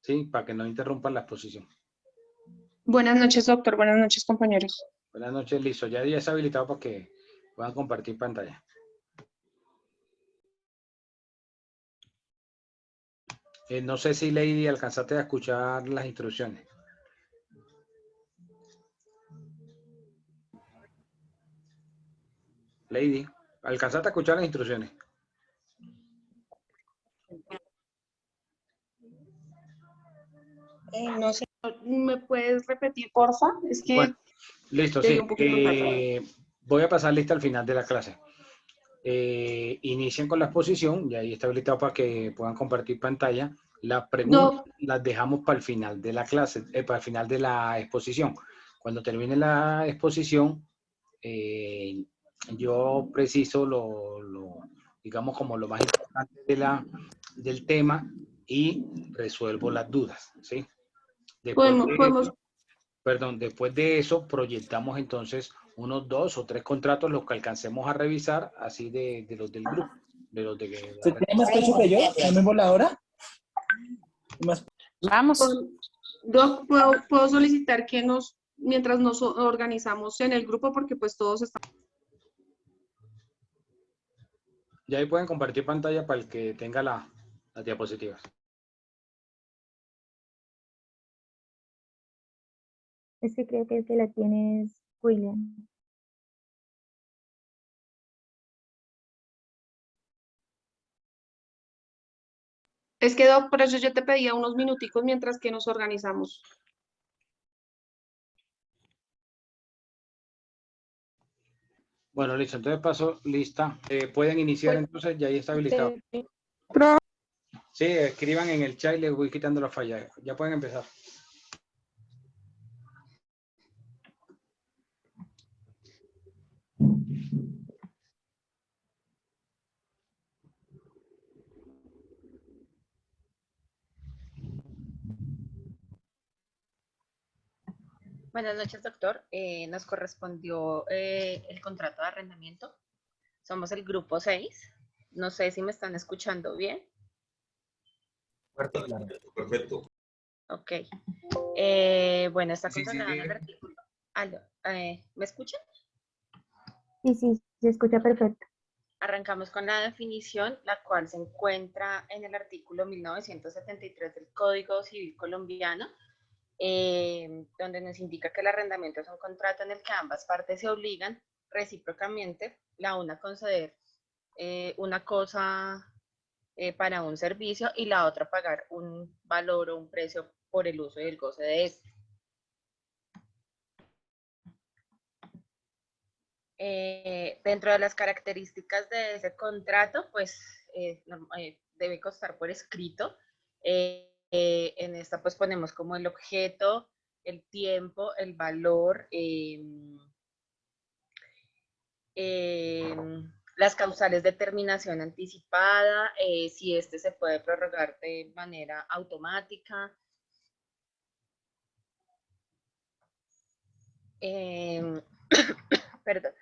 ¿sí? Para que no interrumpan la exposición. Buenas noches, doctor. Buenas noches, compañeros. Buenas noches, listo. Ya está habilitado para que puedan compartir pantalla. No sé si, Lady, alcanzaste a escuchar las instrucciones. Lady, ¿alcanzaste a escuchar las instrucciones? No sé, ¿me puedes repetir, porfa? Es que Bueno, listo, llegué sí. un poquito tarde. Voy a pasar lista al final de la clase. Inician con la exposición y ahí está habilitado para que puedan compartir pantalla. Las preguntas las dejamos para el final de la clase, para el final de la exposición. Cuando termine la exposición, yo preciso digamos, como lo más importante del tema y resuelvo las dudas, ¿sí? Después de eso, proyectamos entonces unos 2 o 3 contratos, los que alcancemos a revisar, así de los del grupo. ¿Se tiene más pecho que yo? ¿Dame voladora? Más... Vamos. Doc, ¿puedo solicitar que mientras nos organizamos en el grupo, porque pues todos estamos... Ya ahí pueden compartir pantalla para el que tenga las diapositivas. Es que creo que el que la tiene es William. Es que, Doc, por eso yo te pedía unos minuticos mientras que nos organizamos. Bueno, listo. Entonces paso lista. Pueden iniciar entonces, ya ahí está habilitado. Sí, escriban en el chat y les voy quitando la falla. Ya pueden empezar. Buenas noches, doctor. Nos correspondió el contrato de arrendamiento. Somos el grupo 6. No sé si me están escuchando bien. Perfecto. Ok. Bueno, está consagrado en el artículo. ¿Me escuchan? Sí, se escucha perfecto. Arrancamos con la definición, la cual se encuentra en el artículo 1973 del Código Civil Colombiano, donde nos indica que el arrendamiento es un contrato en el que ambas partes se obligan recíprocamente la una a conceder una cosa para un servicio y la otra a pagar un valor o un precio por el uso y el goce de este. Dentro de las características de ese contrato, pues debe constar por escrito. En esta pues ponemos como el objeto, el tiempo, el valor, las causales de terminación anticipada, si este se puede prorrogar de manera automática. Perdón.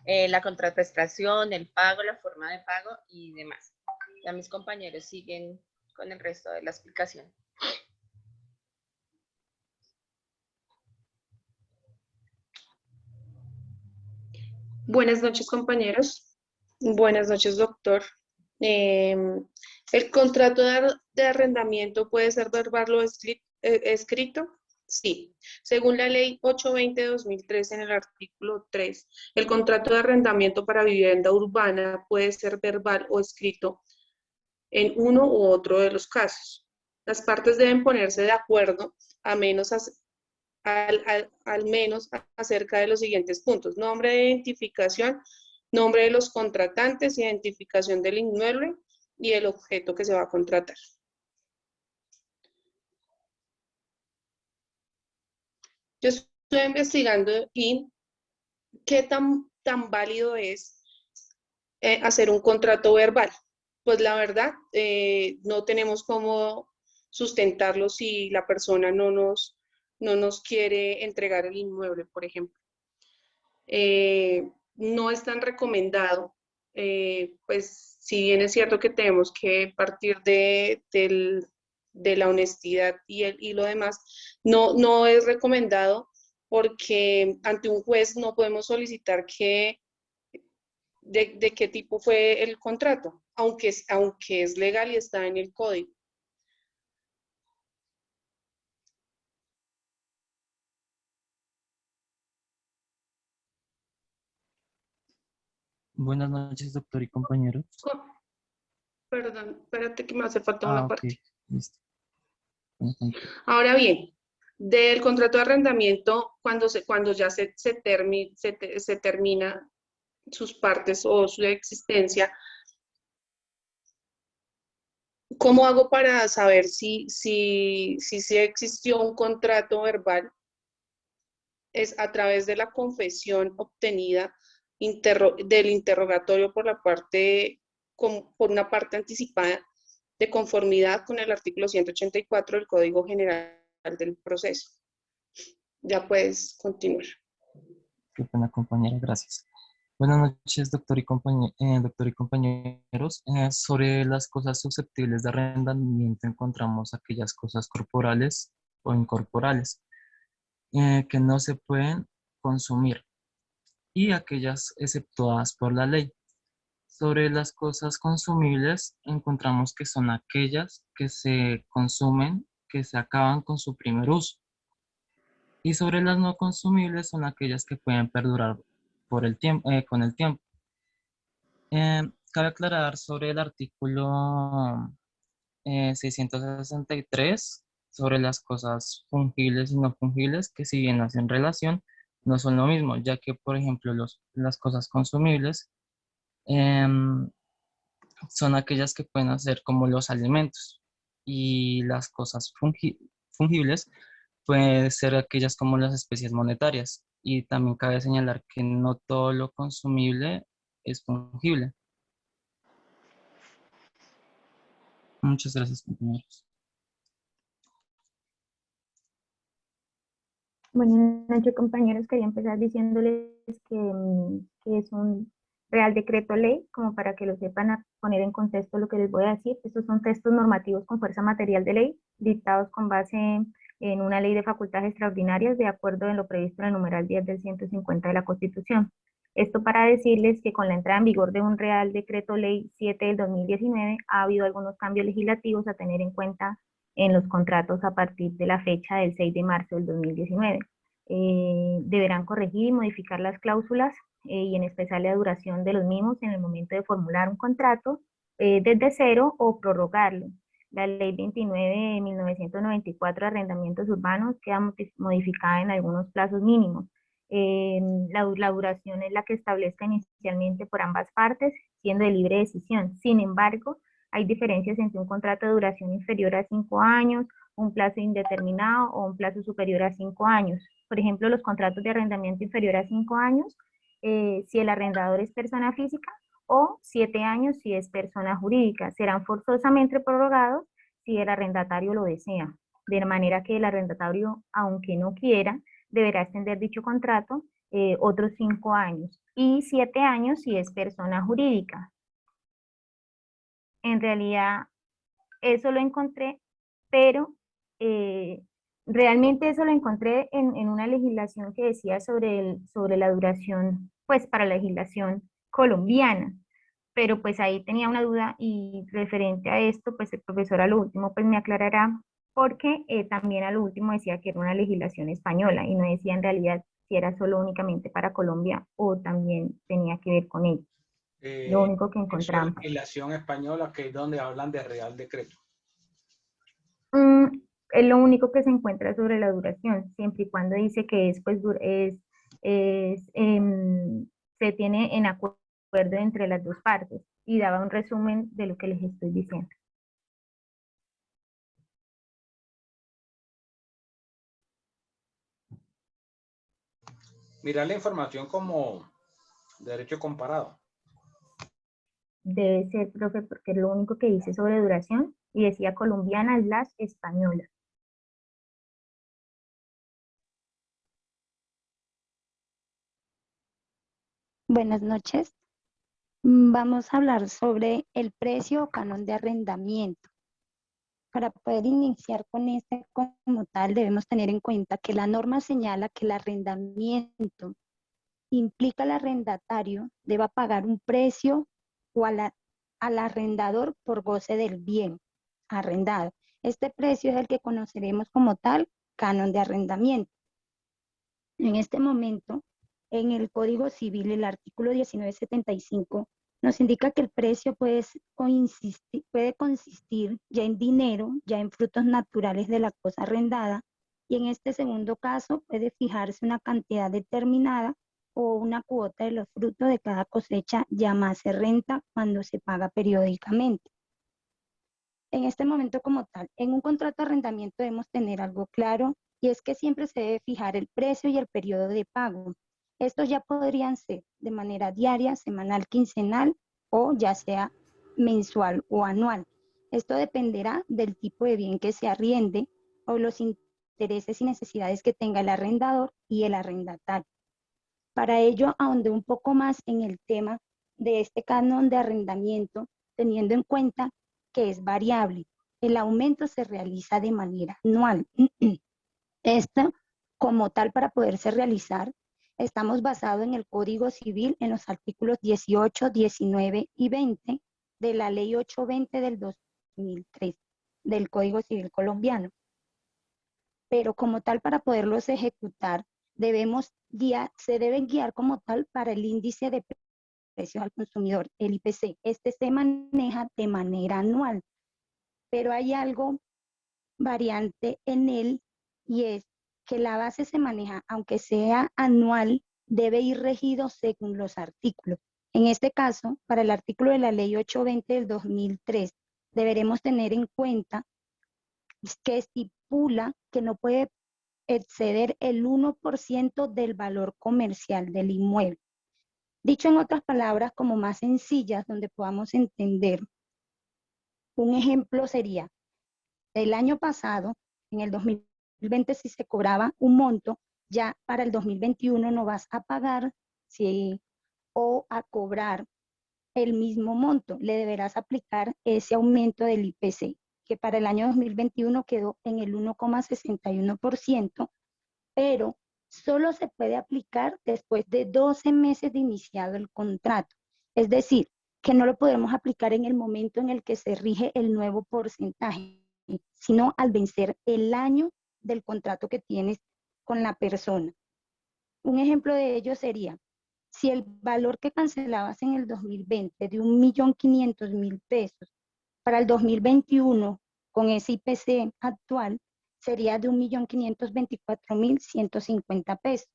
La contraprestación, el pago, la forma de pago y demás. Ya mis compañeros siguen con el resto de la explicación. Buenas noches, compañeros. Buenas noches, doctor. ¿El contrato de arrendamiento puede ser verbal o escrito? Sí. Según la ley 820 de 2003 en el artículo 3, el contrato de arrendamiento para vivienda urbana puede ser verbal o escrito en uno u otro de los casos. Las partes deben ponerse de acuerdo al menos acerca de los siguientes puntos: nombre de identificación, nombre de los contratantes, identificación del inmueble y el objeto que se va a contratar. Yo estoy investigando y qué tan válido es hacer un contrato verbal. Pues la verdad, no tenemos cómo sustentarlo si la persona no nos quiere entregar el inmueble, por ejemplo. No es tan recomendado pues si bien es cierto que tenemos que partir de la honestidad y lo demás, no es recomendado porque ante un juez no podemos solicitar de qué tipo fue el contrato, aunque es legal y está en el código. Buenas noches, doctor y compañeros. Perdón, espérate que me hace falta una Ok, parte. listo. Ahora bien, del contrato de arrendamiento, cuando ya se termina sus partes o su existencia, ¿cómo hago para saber si existió un contrato verbal? Es a través de la confesión obtenida del interrogatorio por por una parte anticipada de conformidad con el artículo 184 del Código General del Proceso. Ya puedes continuar. Qué pena, compañera, gracias. Buenas noches, doctor y compañeros. Sobre las cosas susceptibles de arrendamiento encontramos aquellas cosas corporales o incorporales que no se pueden consumir y aquellas exceptuadas por la ley. Sobre las cosas consumibles encontramos que son aquellas que se consumen, que se acaban con su primer uso. Y sobre las no consumibles son aquellas que pueden perdurar por el tiempo, con el tiempo. Cabe aclarar sobre el artículo 663 sobre las cosas fungibles y no fungibles, que si bien hacen relación, no son lo mismo, ya que, por ejemplo, las cosas consumibles em, son aquellas que pueden hacer como los alimentos y las cosas fungibles pueden ser aquellas como las especies monetarias. Y también cabe señalar que no todo lo consumible es fungible. Muchas gracias, compañeros. Buenas noches, compañeros. Quería empezar diciéndoles que es un Real Decreto Ley, como para que lo sepan a poner en contexto lo que les voy a decir. Estos son textos normativos con fuerza material de ley, dictados con base en una ley de facultades extraordinarias, de acuerdo en lo previsto en el numeral 10 del 150 de la Constitución. Esto para decirles que con la entrada en vigor de un Real Decreto Ley 7 del 2019 ha habido algunos cambios legislativos a tener en cuenta en los contratos a partir de la fecha del 6 de marzo del 2019. Deberán corregir y modificar las cláusulas y en especial la duración de los mismos en el momento de formular un contrato desde cero o prorrogarlo. La Ley 29 de 1994 de Arrendamientos Urbanos queda modificada en algunos plazos mínimos. La duración es la que establezca inicialmente por ambas partes, siendo de libre decisión. Sin embargo, hay diferencias entre un contrato de duración inferior a 5 años, un plazo indeterminado o un plazo superior a 5 años. Por ejemplo, los contratos de arrendamiento inferior a 5 años, si el arrendador es persona física, o 7 años si es persona jurídica, serán forzosamente prorrogados si el arrendatario lo desea, de manera que el arrendatario, aunque no quiera, deberá extender dicho contrato otros 5 años, y 7 años si es persona jurídica. En realidad, eso lo encontré, pero realmente eso lo encontré en una legislación que decía sobre la duración, pues para la legislación colombiana, pero pues ahí tenía una duda y referente a esto, pues el profesor a lo último pues me aclarará, porque también a lo último decía que era una legislación española y no decía en realidad si era solo únicamente para Colombia o también tenía que ver con ello. Lo único que Eso es encontramos. legislación española, que es donde hablan de Real Decreto. Es lo único que se encuentra sobre la duración, siempre y cuando dice que es, pues, se tiene en acuerdo entre las dos partes, y daba un resumen de lo que les estoy diciendo. Mirar la información como derecho comparado. Debe ser, profe, porque es lo único que dice sobre duración, y decía colombiana / española. Buenas noches. Vamos a hablar sobre el precio o canon de arrendamiento. Para poder iniciar con este como tal, debemos tener en cuenta que la norma señala que el arrendamiento implica al arrendatario deba pagar un precio o al arrendador por goce del bien arrendado. Este precio es el que conoceremos como tal canon de arrendamiento. En este momento, en el Código Civil, el artículo 1975 nos indica que el precio puede consistir ya en dinero, ya en frutos naturales de la cosa arrendada, y en este segundo caso puede fijarse una cantidad determinada o una cuota de los frutos de cada cosecha llamarse renta cuando se paga periódicamente. En este momento como tal, en un contrato de arrendamiento debemos tener algo claro, y es que siempre se debe fijar el precio y el periodo de pago. Estos ya podrían ser de manera diaria, semanal, quincenal o ya sea mensual o anual. Esto dependerá del tipo de bien que se arriende o los intereses y necesidades que tenga el arrendador y el arrendatario. Para ello, ahondé un poco más en el tema de este canon de arrendamiento, teniendo en cuenta que es variable. El aumento se realiza de manera anual. Esto, como tal, para poderse realizar, estamos basados en el Código Civil, en los artículos 18, 19 y 20 de la Ley 820 del 2003 del Código Civil colombiano. Pero como tal, para poderlos ejecutar, se deben guiar como tal para el índice de precios al consumidor, el IPC. Este se maneja de manera anual, pero hay algo variante en él, y es que la base se maneja, aunque sea anual, debe ir regido según los artículos. En este caso, para el artículo de la Ley 820 del 2003, deberemos tener en cuenta que estipula que no puede exceder el 1% del valor comercial del inmueble. Dicho en otras palabras, como más sencillas, donde podamos entender, un ejemplo sería, el año pasado, en el 2020, si se cobraba un monto, ya para el 2021 no vas a pagar o a cobrar el mismo monto, le deberás aplicar ese aumento del IPC, que para el año 2021 quedó en el 1,61%, pero solo se puede aplicar después de 12 meses de iniciado el contrato. Es decir, que no lo podremos aplicar en el momento en el que se rige el nuevo porcentaje, sino al vencer el año del contrato que tienes con la persona. Un ejemplo de ello sería, si el valor que cancelabas en el 2020 de 1.500.000 pesos, para el 2021, con ese IPC actual, sería de 1.524.150 pesos,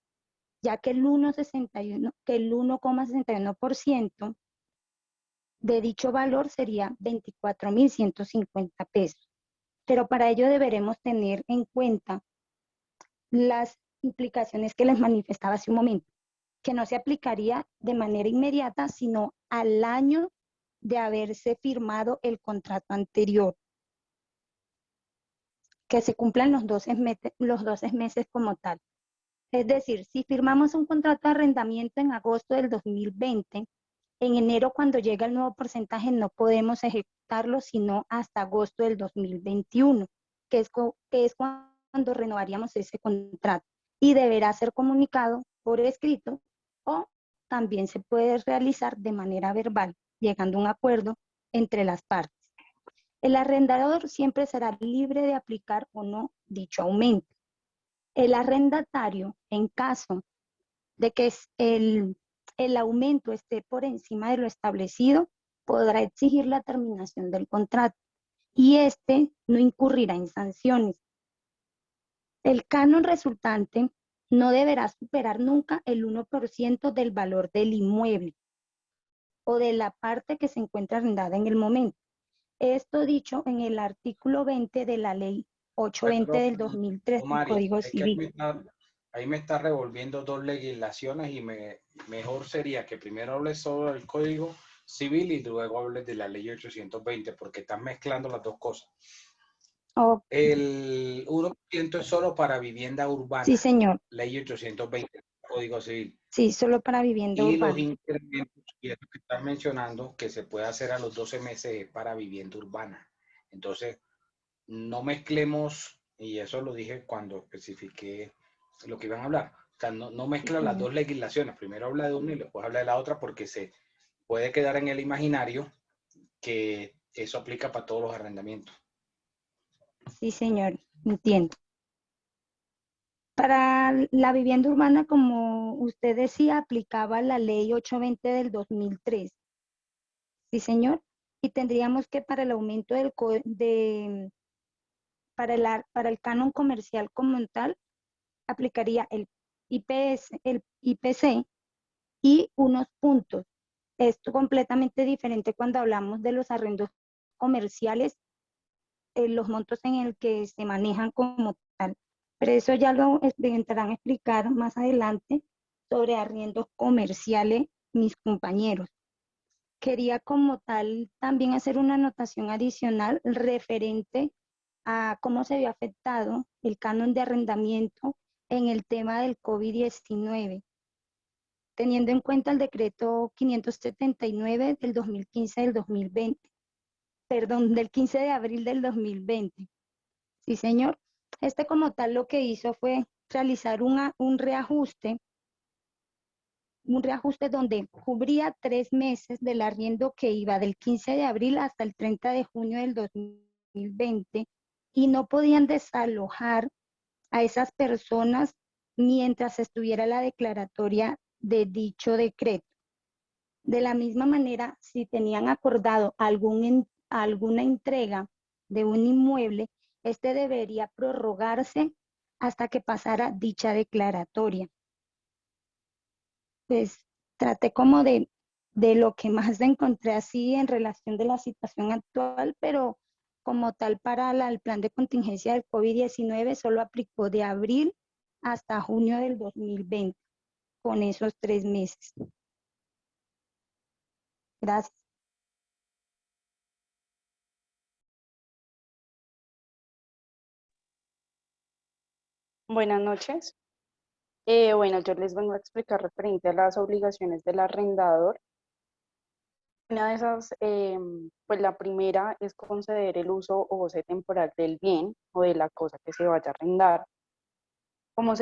ya que el 1,61% de dicho valor sería 24.150 pesos. Pero para ello deberemos tener en cuenta las implicaciones que les manifestaba hace un momento, que no se aplicaría de manera inmediata, sino al año de haberse firmado el contrato anterior, que se cumplan los 12 meses como tal. Es decir, si firmamos un contrato de arrendamiento en agosto del 2020, en enero, cuando llega el nuevo porcentaje, no podemos ejecutarlo sino hasta agosto del 2021, que es cuando renovaríamos ese contrato, y deberá ser comunicado por escrito, o también se puede realizar de manera verbal, llegando a un acuerdo entre las partes. El arrendador siempre será libre de aplicar o no dicho aumento. El arrendatario, en caso de que el aumento esté por encima de lo establecido, podrá exigir la terminación del contrato, y este no incurrirá en sanciones. El canon resultante no deberá superar nunca el 1% del valor del inmueble o de la parte que se encuentra arrendada en el momento. Esto dicho en el artículo 20 de la Ley 820 del 2003 del Código Civil. Ahí me está revolviendo dos legislaciones, y mejor sería que primero hables sobre el Código Civil y luego hables de la Ley 820, porque estás mezclando las dos cosas. Okay. El 1% es solo para vivienda urbana. Sí, señor. Ley 820, Código Civil. Sí, solo para vivienda Y los urbana. incrementos, y es lo que estás mencionando, que se puede hacer a los 12 meses para vivienda urbana. Entonces, no mezclemos, y eso lo dije cuando especifiqué lo que iban a hablar. O sea, no Sí, mezcla las señor. dos legislaciones. Primero habla de una y después habla de la otra porque se puede quedar en el imaginario que eso aplica para todos los arrendamientos. Sí, señor, entiendo. Para la vivienda urbana, como usted decía, aplicaba la ley 820 del 2003. Sí, señor. Y tendríamos que para el aumento para el canon comercial como tal, aplicaría el IPS, el IPC y unos puntos. Esto completamente diferente cuando hablamos de los arrendos comerciales, los montos en el que se manejan como tal. Pero eso ya lo intentarán explicar más adelante sobre arriendos comerciales mis compañeros. Quería como tal también hacer una anotación adicional referente a cómo se había afectado el canon de arrendamiento en el tema del COVID-19, teniendo en cuenta el decreto 579 del 2015 del 2020, perdón, del 15 de abril del 2020. Sí, señor. Este como tal lo que hizo fue realizar un reajuste donde cubría 3 meses del arriendo que iba del 15 de abril hasta el 30 de junio del 2020 y no podían desalojar a esas personas mientras estuviera la declaratoria de dicho decreto. De la misma manera, si tenían acordado alguna entrega de un inmueble, este debería prorrogarse hasta que pasara dicha declaratoria. Pues traté como de lo que más encontré así en relación de la situación actual, pero como tal para el plan de contingencia del COVID-19 solo aplicó de abril hasta junio del 2020, con esos 3 meses. Gracias. Buenas noches. Bueno, yo les vengo a explicar referente a las obligaciones del arrendador. Una de esas, pues la primera es conceder el uso o goce temporal del bien o de la cosa que se vaya a arrendar. Como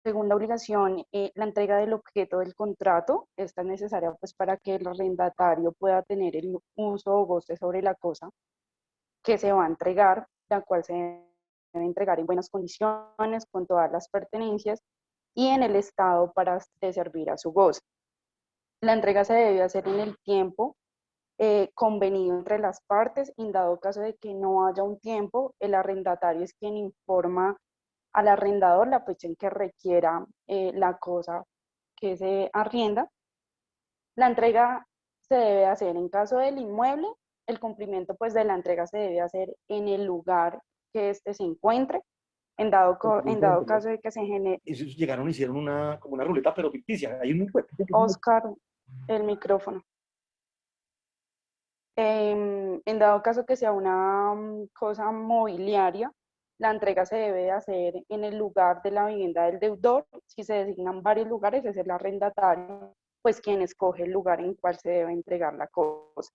segunda obligación, la entrega del objeto del contrato. Esta es necesaria pues para que el arrendatario pueda tener el uso o goce sobre la cosa que se va a entregar, la cual se debe entregar en buenas condiciones, con todas las pertenencias y en el estado para de servir a su goce. La entrega se debe hacer en el tiempo convenido entre las partes. En dado caso de que no haya un tiempo, el arrendatario es quien informa al arrendador la fecha en que requiera la cosa que se arrienda. La entrega se debe hacer en caso del inmueble. El cumplimiento pues de la entrega se debe hacer en el lugar que éste se encuentre. En dado caso de que se genere... Ellos llegaron y hicieron como una ruleta, pero ficticia. Hay un Oscar, el micrófono. En dado caso que sea una cosa mobiliaria, la entrega se debe hacer en el lugar de la vivienda del deudor. Si se designan varios lugares, es el arrendatario, pues quien escoge el lugar en el cual se debe entregar la cosa.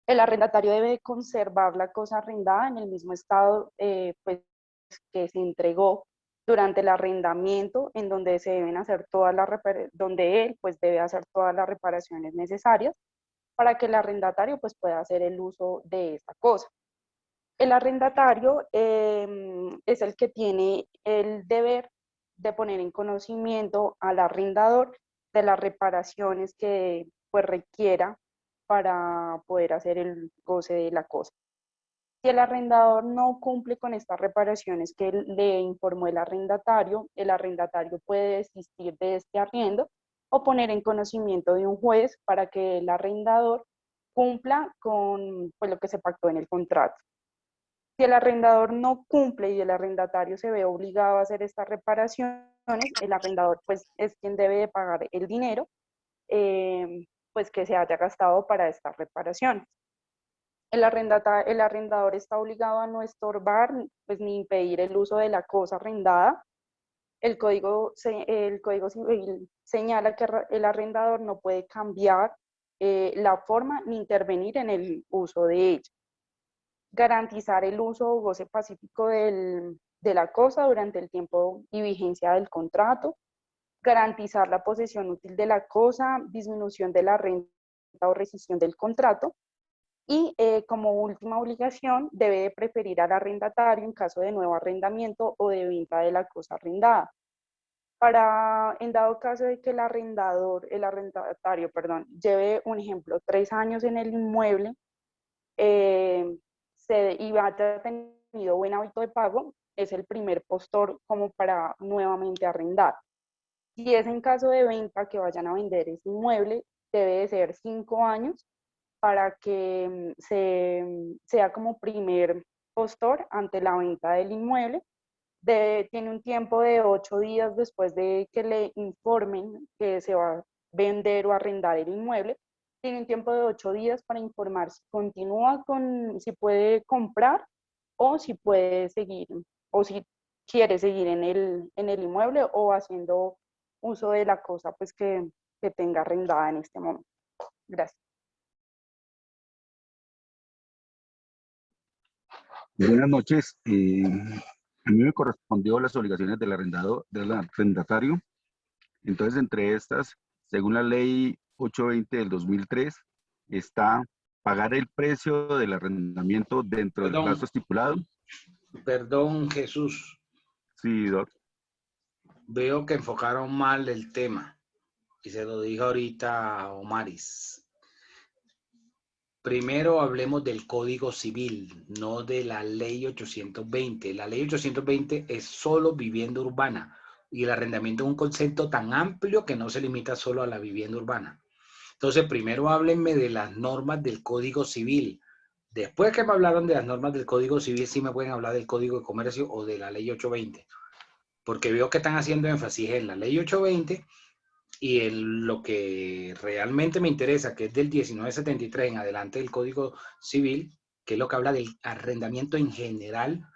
El arrendatario debe conservar la cosa arrendada en el mismo estado pues, que se entregó durante el arrendamiento, en donde se deben hacer donde él pues debe hacer todas las reparaciones necesarias para que el arrendatario pues pueda hacer el uso de esta cosa. El arrendatario es el que tiene el deber de poner en conocimiento al arrendador de las reparaciones que pues requiera para poder hacer el goce de la cosa. Si el arrendador no cumple con estas reparaciones que le informó el arrendatario puede desistir de este arriendo o poner en conocimiento de un juez para que el arrendador cumpla con pues, lo que se pactó en el contrato. Si el arrendador no cumple y el arrendatario se ve obligado a hacer estas reparaciones, el arrendador pues es quien debe de pagar el dinero pues que se haya gastado para estas reparaciones. El arrendador está obligado a no estorbar pues, ni impedir el uso de la cosa arrendada. el código civil señala que el arrendador no puede cambiar la forma ni intervenir en el uso de ella. Garantizar el uso o goce pacífico de la cosa durante el tiempo y vigencia del contrato. Garantizar la posesión útil de la cosa, disminución de la renta o rescisión del contrato. Y como última obligación, debe de preferir al arrendatario en caso de nuevo arrendamiento o de venta de la cosa arrendada. En dado caso de que el arrendatario, lleve, un ejemplo, 3 años en el inmueble y haya tenido buen hábito de pago, es el primer postor como para nuevamente arrendar. Si es en caso de venta que vayan a vender ese inmueble, debe de ser 5 años para que sea como primer postor ante la venta del inmueble. Tiene un tiempo de 8 días después de que le informen que se va a vender o arrendar el inmueble. Tiene un tiempo de 8 días para informar si continúa si puede comprar o si puede seguir, o si quiere seguir en el inmueble o haciendo uso de la cosa pues que tenga arrendada en este momento. Gracias. Buenas noches. A mí me correspondió las obligaciones del arrendatario. Entonces, entre estas, según la ley 820 del 2003, está pagar el precio del arrendamiento dentro del plazo estipulado. Perdón, Jesús. Sí, doc. Veo que enfocaron mal el tema y se lo dije ahorita a Omaris. Primero hablemos del Código Civil, no de la Ley 820. La Ley 820 es solo vivienda urbana y el arrendamiento es un concepto tan amplio que no se limita solo a la vivienda urbana. Entonces, primero háblenme de las normas del Código Civil. Después que me hablaron de las normas del Código Civil, sí me pueden hablar del Código de Comercio o de la Ley 820. Porque veo que están haciendo énfasis en la Ley 820 y en lo que realmente me interesa, que es del 1973 en adelante del Código Civil, que es lo que habla del arrendamiento en general,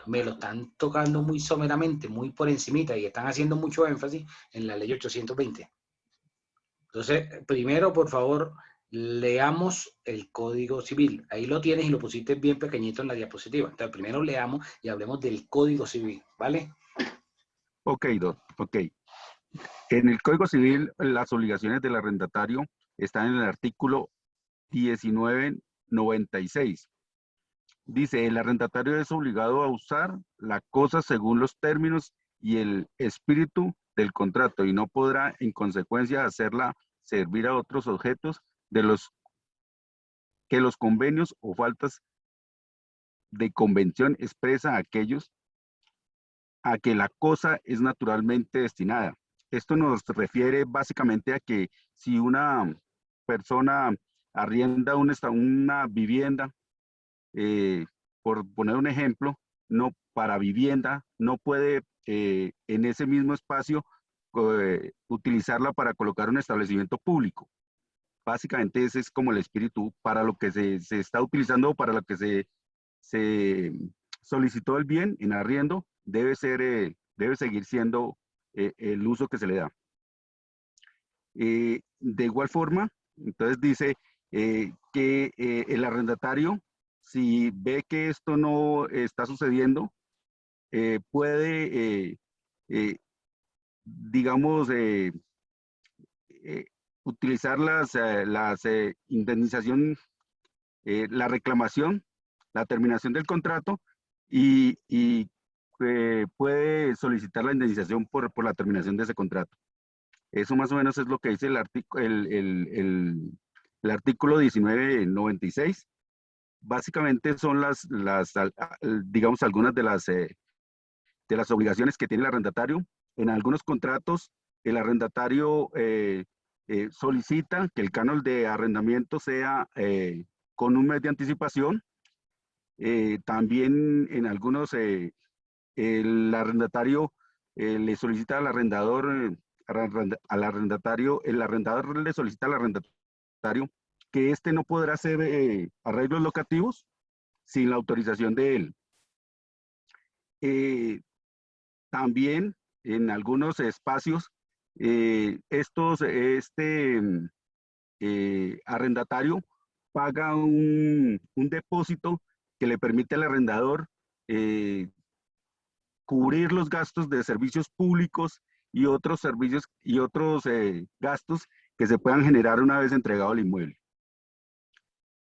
me lo están tocando muy someramente, muy por encimita, y están haciendo mucho énfasis en la Ley 820. Entonces, primero, por favor, leamos el Código Civil. Ahí lo tienes y lo pusiste bien pequeñito en la diapositiva. Entonces, primero leamos y hablemos del Código Civil, ¿vale? Ok, doc. Ok. En el Código Civil, las obligaciones del arrendatario están en el artículo 1996. Dice, el arrendatario es obligado a usar la cosa según los términos y el espíritu del contrato y no podrá, en consecuencia, hacerla servir a otros objetos de los que los convenios o faltas de convención expresa a aquellos a que la cosa es naturalmente destinada. Esto nos refiere básicamente a que si una persona arrienda una vivienda, por poner un ejemplo, no para vivienda, no puede en ese mismo espacio utilizarla para colocar un establecimiento público. Básicamente ese es como el espíritu para lo que se está utilizando, para lo que se solicitó el bien en arriendo, debe seguir siendo el uso que se le da. De igual forma, entonces dice que el arrendatario, si ve que esto no está sucediendo, puede, digamos, utilizar las indemnización, la reclamación, la terminación del contrato y puede solicitar la indemnización por la terminación de ese contrato. Eso más o menos es lo que dice el artículo 1996. Básicamente son digamos, algunas de las obligaciones que tiene el arrendatario. En algunos contratos, el arrendatario solicita que el canon de arrendamiento sea con un mes de anticipación. También en algunos el arrendatario le solicita al arrendador, el arrendador le solicita al arrendatario que éste no podrá hacer arreglos locativos sin la autorización de él. También en algunos espacios, arrendatario paga un depósito que le permite al arrendador cubrir los gastos de servicios públicos y otros servicios y otros gastos que se puedan generar una vez entregado el inmueble.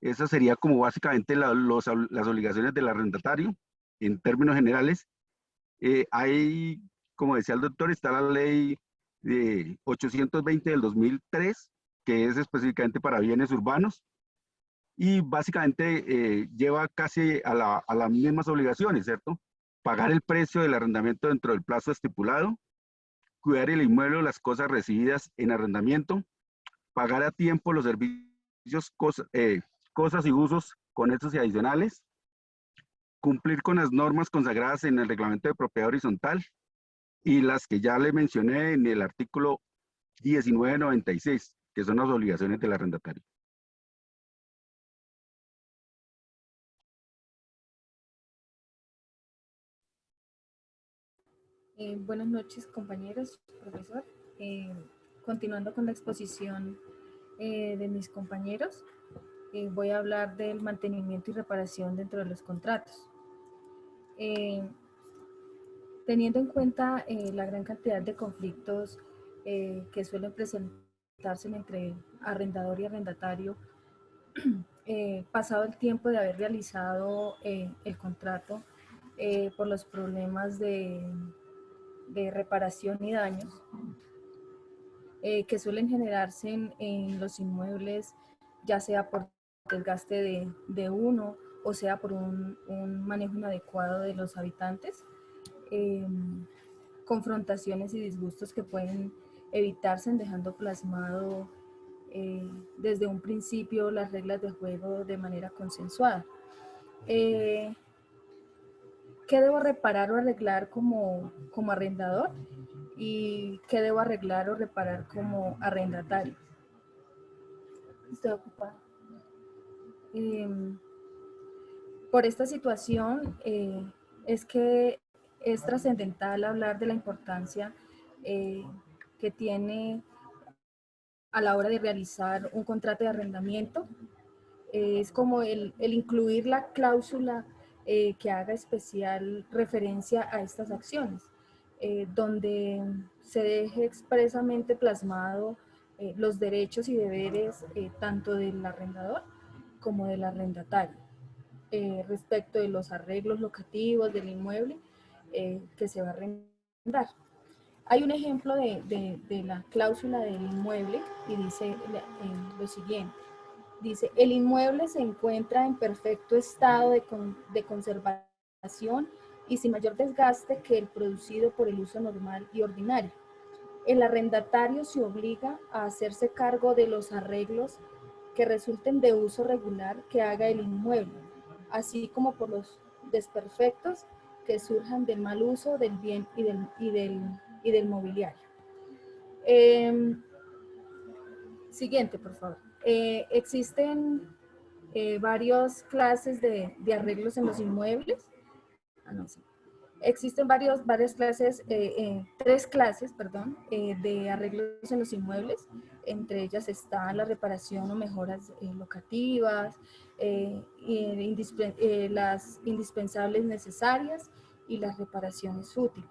Esa sería como básicamente las obligaciones del arrendatario en términos generales. Hay, como decía el doctor, está la ley de 820 del 2003, que es específicamente para bienes urbanos, y básicamente lleva casi a las mismas obligaciones, ¿cierto? Pagar el precio del arrendamiento dentro del plazo estipulado, cuidar el inmueble o las cosas recibidas en arrendamiento, pagar a tiempo los servicios, cosas y usos conexos y adicionales, cumplir con las normas consagradas en el reglamento de propiedad horizontal y las que ya le mencioné en el artículo 1996, que son las obligaciones del arrendatario. Buenas noches, compañeros, profesor. Continuando con la exposición de mis compañeros, voy a hablar del mantenimiento y reparación dentro de los contratos. Teniendo en cuenta la gran cantidad de conflictos que suelen presentarse entre arrendador y arrendatario, pasado el tiempo de haber realizado el contrato por los problemas de reparación y daños que suelen generarse en los inmuebles, ya sea por desgaste de uno o sea por un manejo inadecuado de los habitantes, confrontaciones y disgustos que pueden evitarse dejando plasmado desde un principio las reglas de juego de manera consensuada. ¿Qué debo reparar o arreglar como arrendador? ¿Y qué debo arreglar o reparar como arrendatario? Estoy ocupada. Por esta situación es que es trascendental hablar de la importancia que tiene a la hora de realizar un contrato de arrendamiento. Es como el incluir la cláusula que haga especial referencia a estas acciones, donde se deje expresamente plasmado los derechos y deberes tanto del arrendador como del arrendatario, respecto de los arreglos locativos del inmueble que se va a arrendar. Hay un ejemplo de la cláusula del inmueble y dice lo siguiente. Dice, el inmueble se encuentra en perfecto estado de conservación y sin mayor desgaste que el producido por el uso normal y ordinario. El arrendatario se obliga a hacerse cargo de los arreglos que resulten de uso regular que haga el inmueble, así como por los desperfectos que surjan del mal uso del bien y del mobiliario. Siguiente, por favor. Existen varias clases de arreglos en los inmuebles. Sí. Existen varias clases, tres clases, perdón, de arreglos en los inmuebles. Entre ellas está la reparación o mejoras locativas, las indispensables necesarias y las reparaciones útiles.